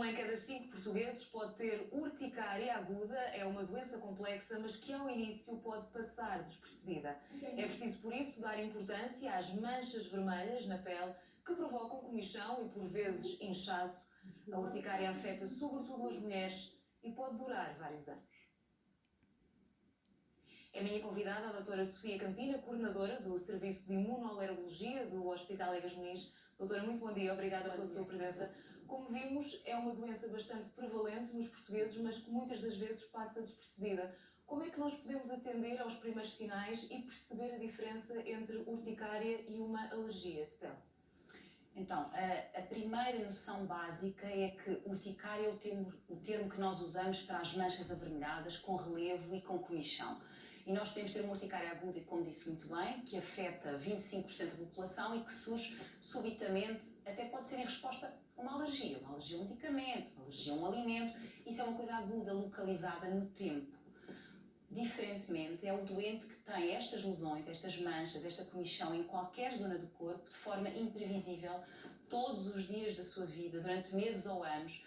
Um em cada 5 portugueses pode ter urticária aguda, é uma doença complexa, mas que ao início pode passar despercebida. É preciso, por isso, dar importância às manchas vermelhas na pele que provocam comichão e, por vezes, inchaço. A urticária afeta sobretudo as mulheres e pode durar vários anos. É a minha convidada, a doutora Sofia Campina, coordenadora do Serviço de Imunoalergologia do Hospital Egas Muniz. Doutora, muito bom dia, obrigada pela sua presença. Como vimos, é uma doença bastante prevalente nos portugueses, mas que muitas das vezes passa despercebida. Como é que nós podemos atender aos primeiros sinais e perceber a diferença entre urticária e uma alergia de pele? Então, a primeira noção básica é que urticária é o termo que nós usamos para as manchas avermelhadas com relevo e com comichão. E nós podemos ter uma urticária aguda, e como disse muito bem, que afeta 25% da população e que surge subitamente, até pode ser em resposta a uma alergia a um medicamento, uma alergia a um alimento. Isso é uma coisa aguda, localizada no tempo. Diferentemente, é o doente que tem estas lesões, estas manchas, esta comichão em qualquer zona do corpo, de forma imprevisível, todos os dias da sua vida, durante meses ou anos,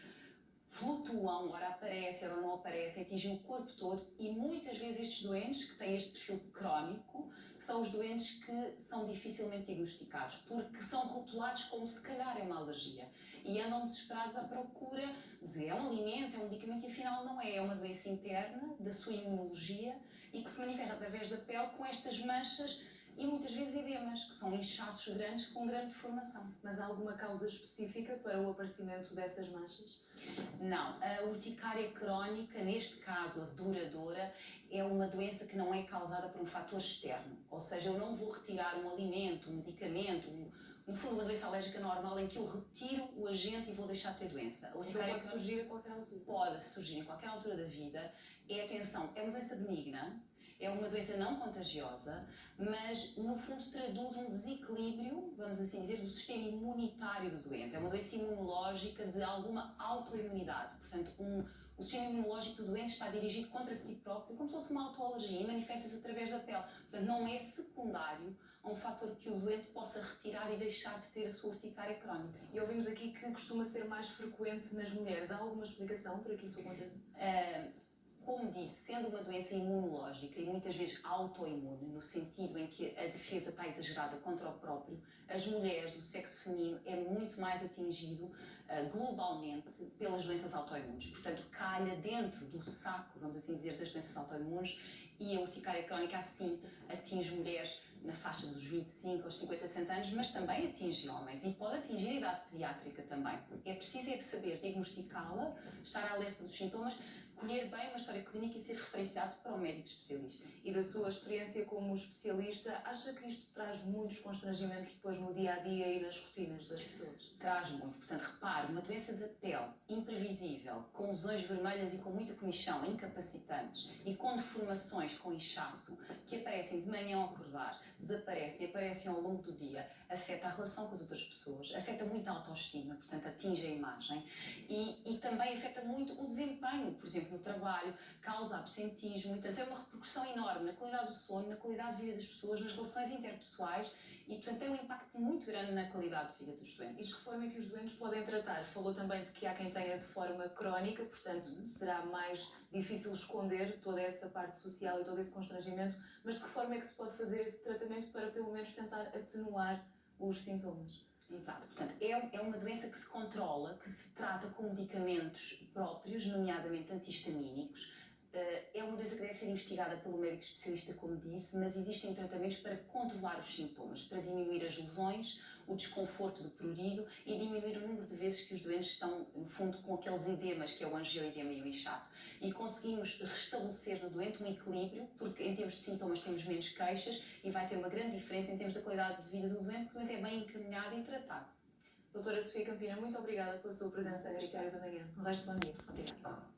flutuam, ora aparecem, ora não aparecem, atingem o corpo todo, e muitas vezes estes doentes, que têm este perfil crónico, são os doentes que são dificilmente diagnosticados, porque são rotulados como se calhar é uma alergia, e andam desesperados à procura de é um alimento, é um medicamento, e afinal não é, é uma doença interna da sua imunologia e que se manifesta através da pele com estas manchas e muitas vezes edemas, que são inchaços grandes com grande deformação. Mas há alguma causa específica para o aparecimento dessas manchas? Não, a urticária crónica, neste caso a duradoura, é uma doença que não é causada por um fator externo. Ou seja, eu não vou retirar um alimento, um medicamento, no fundo uma doença alérgica normal em que eu retiro o agente e vou deixar de ter doença. A urticária pode surgir a qualquer altura? Pode surgir em qualquer altura da vida. Atenção, é uma doença benigna, é uma doença não contagiosa, mas no fundo traduz um desequilíbrio, vamos assim dizer, do sistema imunitário do doente. É uma doença imunológica de alguma autoimunidade. Portanto, o sistema imunológico do doente está dirigido contra si próprio, como se fosse uma autoalergia, e manifesta-se através da pele. Portanto, não é secundário a um fator que o doente possa retirar e deixar de ter a sua urticária crónica. E ouvimos aqui que costuma ser mais frequente nas mulheres. Há alguma explicação para que isso aconteça? Como disse, sendo uma doença imunológica e muitas vezes autoimune, no sentido em que a defesa está exagerada contra o próprio, as mulheres, o sexo feminino, é muito mais atingido globalmente pelas doenças autoimunes. Portanto, calha dentro do saco, vamos assim dizer, das doenças autoimunes, e a urticária crónica assim atinge mulheres na faixa dos 25 aos 50, 60 anos, mas também atinge homens e pode atingir a idade pediátrica também. É preciso saber diagnosticá-la, estar alerta dos sintomas, colher bem uma história clínica e ser referenciado para o médico especialista. E da sua experiência como especialista, acha que isto traz muitos constrangimentos depois no dia-a-dia e nas rotinas das pessoas? Traz muito. Portanto, repare, uma doença da pele imprevisível, com lesões vermelhas e com muita comichão, incapacitantes e com deformações, com inchaço, que aparecem de manhã ao acordar, desaparecem, aparecem ao longo do dia, afeta a relação com as outras pessoas, afeta muito a autoestima, portanto atinge a imagem e também afeta muito o desempenho, por exemplo, no trabalho, causa absentismo, portanto é uma repercussão enorme na qualidade do sono, na qualidade de vida das pessoas, nas relações interpessoais e, portanto, tem um impacto muito grande na qualidade de vida dos doentes. E de que forma é que os doentes podem tratar? Falou também de que há quem tenha de forma crónica, portanto será mais difícil esconder toda essa parte social e todo esse constrangimento, mas de que forma é que se pode fazer esse tratamento para pelo menos tentar atenuar os sintomas? Exato, portanto, é uma doença que se controla, que se trata com medicamentos próprios, nomeadamente antihistamínicos. É uma doença que deve ser investigada pelo médico especialista, como disse, mas existem tratamentos para controlar os sintomas, para diminuir as lesões, o desconforto do prurido e diminuir o número de vezes que os doentes estão, no fundo, com aqueles edemas, que é o angioedema e o inchaço. E conseguimos restabelecer no doente um equilíbrio, porque em termos de sintomas temos menos queixas e vai ter uma grande diferença em termos da qualidade de vida do doente, porque o doente é bem encaminhado e tratado. Doutora Sofia Campina, muito obrigada pela sua presença neste Diário da Manhã. O resto, bom dia. Obrigada.